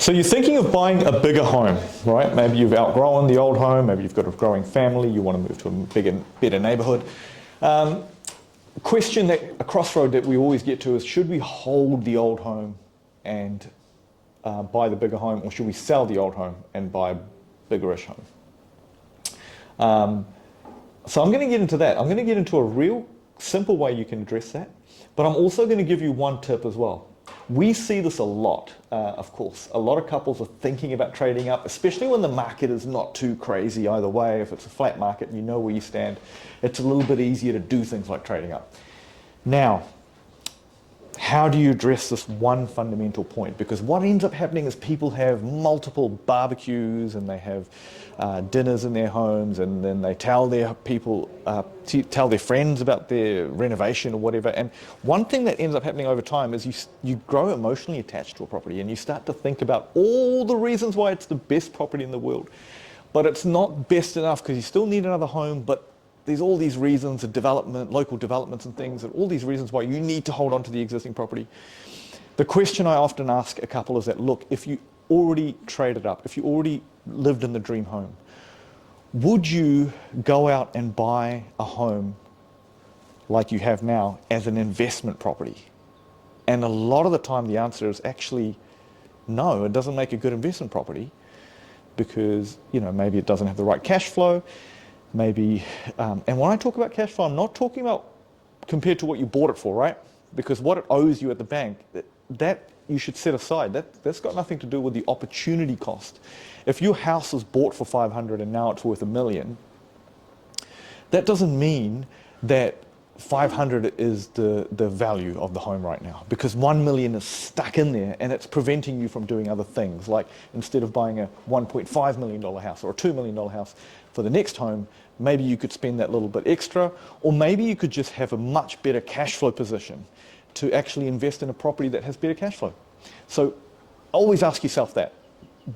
So you're thinking of buying a bigger home, right? Maybe you've outgrown the old home, maybe you've got a growing family, you want to move to a bigger, better neighborhood. Question that a crossroad that we always get to is, should we hold the old home and buy the bigger home, or should we sell the old home and buy a bigger-ish home? So I'm going to get into that. I'm going to get into a real simple way you can address that, but I'm also going to give you one tip as well. We see this a lot, of course. A lot of couples are thinking about trading up, especially when the market is not too crazy either way. If it's a flat market, you know where you stand. It's a little bit easier to do things like trading up. Now, how do you address this one fundamental point? Because what ends up happening is people have multiple barbecues and they have dinners in their homes, and then they tell their people, tell their friends about their renovation or whatever. And one thing that ends up happening over time is you grow emotionally attached to a property, and you start to think about all the reasons why it's the best property in the world. But it's not best enough because you still need another home, but there's all these reasons of development, local developments and things, and all these reasons why you need to hold on to the existing property. The question I often ask a couple is that, look, if you already traded up, if you already lived in the dream home, would you go out and buy a home like you have now as an investment property? And a lot of the time the answer is actually no, it doesn't make a good investment property because, you know, maybe it doesn't have the right cash flow. Maybe, and when I talk about cash flow, I'm not talking about compared to what you bought it for, right? Because what it owes you at the bank, that you should set aside. That's got nothing to do with the opportunity cost. If your house was bought for 500 and now it's worth $1 million, that doesn't mean that 500 is the value of the home right now, because 1 million is stuck in there and it's preventing you from doing other things. Like, instead of buying a $1.5 million house or a $2 million house for the next home, maybe you could spend that little bit extra, or maybe you could just have a much better cash flow position to actually invest in a property that has better cash flow. So always ask yourself that.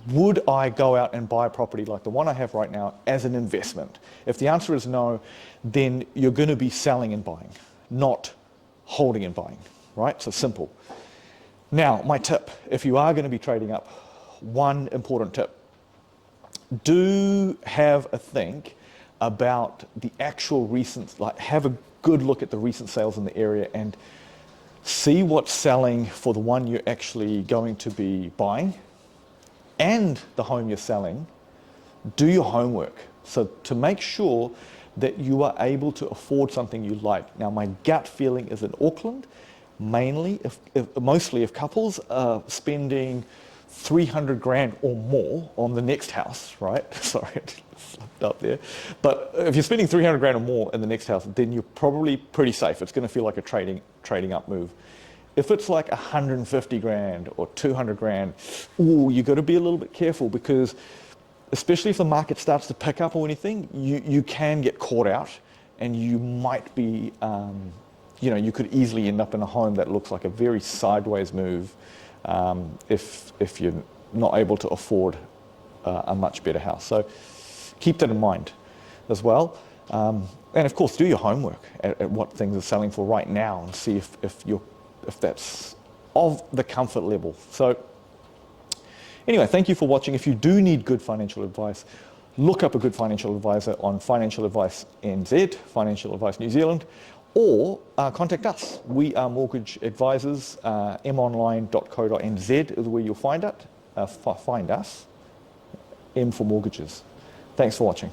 Would I go out and buy a property like the one I have right now as an investment? If the answer is no, then you're going to be selling and buying, not holding and buying, right? So simple. Now, my tip, if you are going to be trading up, one important tip. Do have a think about the actual recent, like have a good look at the recent sales in the area and see what's selling for the one you're actually going to be buying and the home you're selling. Do your homework. So to make sure that you are able to afford something you like. Now, my gut feeling is in Auckland, mostly if couples are spending 300 grand or more on the next house, right? Sorry, I slipped up there. But if you're spending 300 grand or more in the next house, then you're probably pretty safe. It's going to feel like a trading up move. If it's like 150 grand or 200 grand, you've got to be a little bit careful, because especially if the market starts to pick up or anything, you can get caught out, and you might be, you could easily end up in a home that looks like a very sideways move if you're not able to afford a much better house. So keep that in mind as well. And of course, do your homework at what things are selling for right now and see if that's of the comfort level. So anyway, thank you for watching. If you do need good financial advice, look up a good financial advisor on Financial Advice NZ, Financial Advice New Zealand, or contact us. We are mortgage advisors. monline.co.nz is where you'll find us. M for mortgages. Thanks for watching.